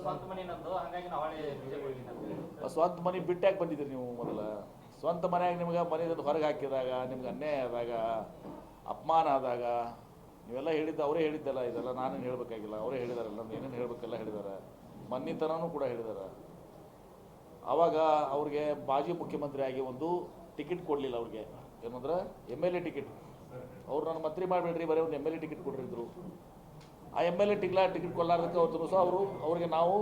ಸ್ವಂತ ಮನೆ ನಂದು, ಹಾಗಾಗಿ ನಾವು ಹಳೆ ಬಿಜೆಪಿ ಹೋಗಿದ್ದೆ. ಸ್ವಂತ ಮನೆ ಬಿಟ್ಟಾಗಿ ಬಂದಿದ್ದೀರಿ ನೀವು ಮೊದಲ. ಸ್ವಂತ ಮನೆಯಾಗ ನಿಮ್ಗೆ ಮನೆಯಿಂದ ಹೊರಗೆ ಹಾಕಿದಾಗ, ನಿಮ್ಗೆ ಅನ್ಯಾಯ ಆದಾಗ, ಅಪಮಾನ ಆದಾಗ ನೀವೆಲ್ಲ ಹೇಳಿದ್ದು ಅವರೇ ಹೇಳಿದ್ದಲ್ಲ. ಇದೆಲ್ಲ ನಾನೇನು ಹೇಳಬೇಕಾಗಿಲ್ಲ, ಅವರೇ ಹೇಳಿದಾರಲ್ಲ. ಏನೇನು ಹೇಳಬೇಕೆಲ್ಲ ಹೇಳಿದ್ದಾರೆ, ಮನ್ನಿತನೂ ಕೂಡ ಹೇಳಿದ್ದಾರೆ. ಆವಾಗ ಅವ್ರಿಗೆ ಮಾಜಿ ಮುಖ್ಯಮಂತ್ರಿ ಆಗಿ ಒಂದು ಟಿಕೆಟ್ ಕೊಡಲಿಲ್ಲ ಅವ್ರಿಗೆ. ಏನಂದ್ರೆ MLA ಟಿಕೆಟ್. ಅವ್ರು ನನ್ನ ಮಂತ್ರಿ ಮಾಡಿಬಿಡ್ರಿ, ಬರೀ ಒಂದು MLA ಟಿಕೆಟ್ ಕೊಟ್ಟಿದ್ರು. ಆ MLA ಟಿಕೆಟ್ ಕೊಡಲಾರ್ದಕ್ಕೆ ಅವತ್ತು ಸಹ ಅವ್ರಿಗೆ ನಾವು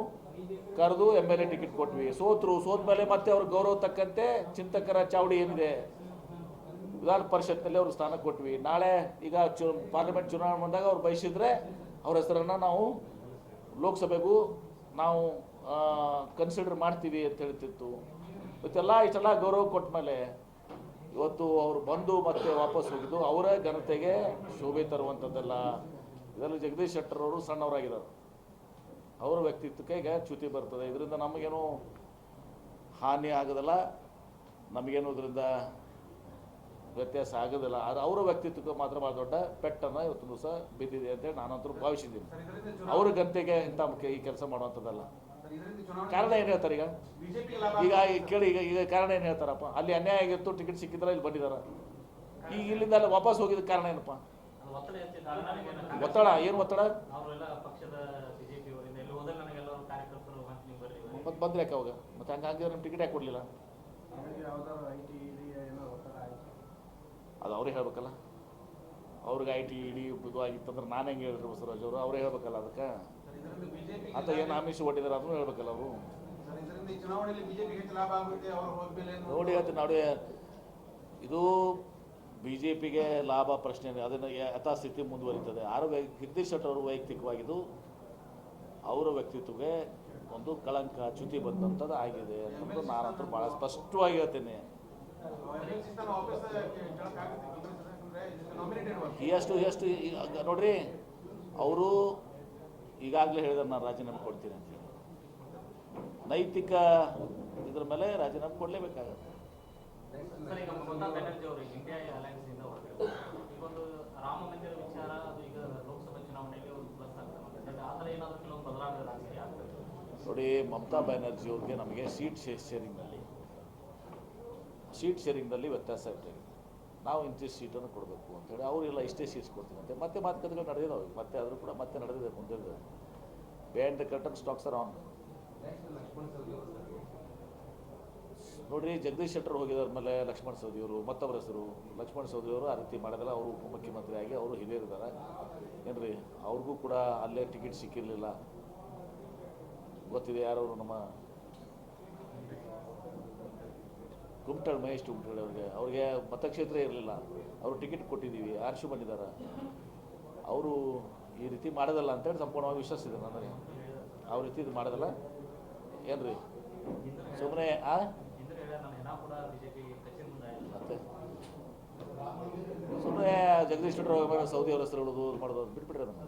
ಕರೆದು MLA ಟಿಕೆಟ್ ಕೊಟ್ವಿ. ಸೋತ ಮೇಲೆ ಮತ್ತೆ ಅವ್ರ ಗೌರವ ತಕ್ಕಂತೆ ಚಿಂತಕರ ಚಾವಡಿ ಏನಿದೆ ವಿಧಾನ ಪರಿಷತ್ನಲ್ಲಿ ಅವ್ರ ಸ್ಥಾನ ಕೊಟ್ವಿ. ನಾಳೆ ಈಗ ಪಾರ್ಲಿಮೆಂಟ್ ಚುನಾವಣೆ ಬಂದಾಗ ಅವ್ರು ಬಯಸಿದ್ರೆ ಅವ್ರ ಹೆಸರನ್ನು ನಾವು ಲೋಕಸಭೆಗೂ ನಾವು ಕನ್ಸಿಡರ್ ಮಾಡ್ತೀವಿ ಅಂತ ಹೇಳ್ತಿತ್ತು. ಇಷ್ಟೆಲ್ಲ ಗೌರವ ಕೊಟ್ಟ ಮೇಲೆ ಇವತ್ತು ಅವರು ಬಂದು ಮತ್ತೆ ವಾಪಸ್ ಹೋಗಿದ್ದು ಅವರ ಘನತೆಗೆ ಶೋಭೆ ತರುವಂಥದ್ದೆಲ್ಲ. ಇದರಲ್ಲಿ ಜಗದೀಶ್ ಶೆಟ್ಟರ್ ಅವರು ಸಣ್ಣವರಾಗಿದ್ದಾರೆ, ಅವರ ವ್ಯಕ್ತಿತ್ವಕ್ಕೆ ಈಗ ಚ್ಯುತಿ ಬರ್ತದೆ. ಇದರಿಂದ ನಮಗೇನು ಹಾನಿ ಆಗೋದಿಲ್ಲ, ನಮಗೇನು ಇದರಿಂದ ವ್ಯತ್ಯಾಸ ಆಗೋದಿಲ್ಲ. ಆದರೆ ಅವರ ವ್ಯಕ್ತಿತ್ವಕ್ಕೆ ಮಾತ್ರ ಭಾಳ ದೊಡ್ಡ ಪೆಟ್ಟನ್ನು ಇವತ್ತು ದಿವಸ ಬಿದ್ದಿದೆ ಅಂತೇಳಿ ನಾನಂತರೂ ಭಾವಿಸಿದ್ದೀನಿ. ಅವ್ರ ಗಂಟೆಗೆ ಇಂಥ ಈ ಕೆಲಸ ಮಾಡುವಂಥದ್ದಲ್ಲ. ಕಾರಣ ಏನು ಹೇಳ್ತಾರೆ ಈಗ ಕೇಳಿ, ಈಗ ಕಾರಣ ಏನು ಹೇಳ್ತಾರಪ್ಪ? ಅಲ್ಲಿ ಅನ್ಯಾಯ ಆಗಿತ್ತು, ಟಿಕೆಟ್ ಸಿಕ್ಕಿದ್ರೆ ಇಲ್ಲಿ ಬಂದಿದ್ದಾರೆ. ಈಗ ಇಲ್ಲಿಂದ ಅಲ್ಲಿ ವಾಪಸ್ ಹೋಗಿದ್ದ ಕಾರಣ ಏನಪ್ಪ? ಒತ್ತಡ. ಏನು ಒತ್ತಡ? ಮತ್ತೆ ಬಂದ್ರೆ ಯಾಕೆ ಅವಾಗ? ಮತ್ತೆ ಹಂಗಾಗಿದ್ರೆ ನಮ್ಮ ಟಿಕೆಟ್ ಯಾಕೆ ಕೊಡಲಿಲ್ಲ? ಅದು ಅವರೇ ಹೇಳ್ಬೇಕಲ್ಲ. ಅವ್ರಿಗೆ IT ED ಇದು ಆಗಿತ್ತಂದ್ರೆ ನಾನು ಹೆಂಗೆ ಹೇಳಿದ್ರು ಬಸವರಾಜ್ ಅವರು? ಅವರೇ ಹೇಳ್ಬೇಕಲ್ಲ ಅದಕ್ಕೆ. ಅಂತ ಏನು ಆಮಿಷ ಹೊಟ್ಟಿದ್ದಾರೆ ಅದನ್ನು ಹೇಳ್ಬೇಕಲ್ಲ ಅವರು. ನೋಡಿ ಹೇಳ್ತೀನಿ ನೋಡಿ, ಇದು BJPಗೆ ಲಾಭ ಪ್ರಶ್ನೆ, ಅದನ್ನು ಯಥಾಸ್ಥಿತಿ ಮುಂದುವರಿತದೆ. ಜಗದೀಶ್ ಶೆಟ್ಟರ್ ಅವರು ವೈಯಕ್ತಿಕವಾಗಿದ್ದು ಅವರ ವ್ಯಕ್ತಿತ್ವಕ್ಕೆ ಒಂದು ಕಳಂಕ, ಚ್ಯುತಿ ಬಂದಂಥದ್ದು ಆಗಿದೆ ಅಂತಂದು ನಾನಂತೂ ಭಾಳ ಸ್ಪಷ್ಟವಾಗಿ ಹೇಳ್ತೇನೆ. ಎಷ್ಟು ನೋಡ್ರಿ, ಅವರು ಈಗಾಗಲೇ ಹೇಳಿದ್ರೆ ನಾನು ರಾಜೀನಾಮೆ ಕೊಡ್ತೀನಿ ಅಂತ ಹೇಳಿ. ನೈತಿಕ ಇದ್ರ ಮೇಲೆ ರಾಜೀನಾಮೆ ಕೊಡಲೇಬೇಕಾಗತ್ತೆ. ನೋಡಿ, ಮಮತಾ ಬ್ಯಾನರ್ಜಿ ಅವ್ರಿಗೆ ನಮಗೆ ಸೀಟ್ ಶೇರಿಂಗ್ನಲ್ಲಿ ವ್ಯತ್ಯಾಸ ಇರ್ತದೆ. ನಾವು ಇಂಥ ಸೀಟನ್ನು ಕೊಡಬೇಕು ಅಂತೇಳಿ ಅವರೆಲ್ಲ ಇಷ್ಟೇ ಸೀಟ್ಸ್ ಕೊಡ್ತೀನಿ ಅಂತ ಮತ್ತೆ ಮಾತುಕತೆಗಳು ನಡೆದಿದ್ದಾವೆ. ಮತ್ತೆ ಆದರೂ ಕೂಡ ಮತ್ತೆ ನಡೆದಿದೆ, ಮುಂದಿದೆ. Behind the curtain stocks are on. ನೋಡಿರಿ, ಜಗದೀಶ್ ಶೆಟ್ಟರ್ ಹೋಗಿದ್ರ ಮೇಲೆ ಲಕ್ಷ್ಮಣ ಸವದಿಯವರು ಮತ್ತವರ ಹೆಸರು. ಲಕ್ಷ್ಮಣ ಸವದಿಯವರು ಆ ರೀತಿ ಮಾಡೋದಿಲ್ಲ. ಅವರು ಉಪಮುಖ್ಯಮಂತ್ರಿ ಆಗಿ ಅವರು ಹಿರಿಯರಿದ್ದಾರೆ ಏನ್ರಿ. ಅವ್ರಿಗೂ ಕೂಡ ಅಲ್ಲೇ ಟಿಕೆಟ್ ಸಿಕ್ಕಿರಲಿಲ್ಲ, ಗೊತ್ತಿದೆ ಯಾರವರು. ನಮ್ಮ ಕುಮಟಳ್ಳಿ ಮಹೇಶ್ ಕುಮಟಳ್ಳಿ ಅವ್ರಿಗೆ ಮತಕ್ಷೇತ್ರ ಇರಲಿಲ್ಲ, ಅವರು ಟಿಕೆಟ್ ಕೊಟ್ಟಿದ್ದೀವಿ, ಆರ್ಶು ಬಂದಿದ್ದಾರೆ. ಅವರು ಈ ರೀತಿ ಮಾಡೋದಲ್ಲ ಅಂತೇಳಿ ಸಂಪೂರ್ಣವಾಗಿ ವಿಶ್ವಾಸ ಇದೆ ನನಗೆ. ಅವ್ರ ರೀತಿ ಇದು ಮಾಡೋದಲ್ಲ ಏನ್ರಿ, ಸುಮ್ಮನೆ ಮತ್ತೆ ಸುಮ್ಮನೆ ಜಗದೀಶ್ ಶೆಟ್ಟರ್ ಸೌದಿ ಅವ್ರ ಹೆಸರು ಹೇಳೋದು ಮಾಡೋದು ಬಿಟ್ಬಿಟ್ರೆ ಅದನ್ನು.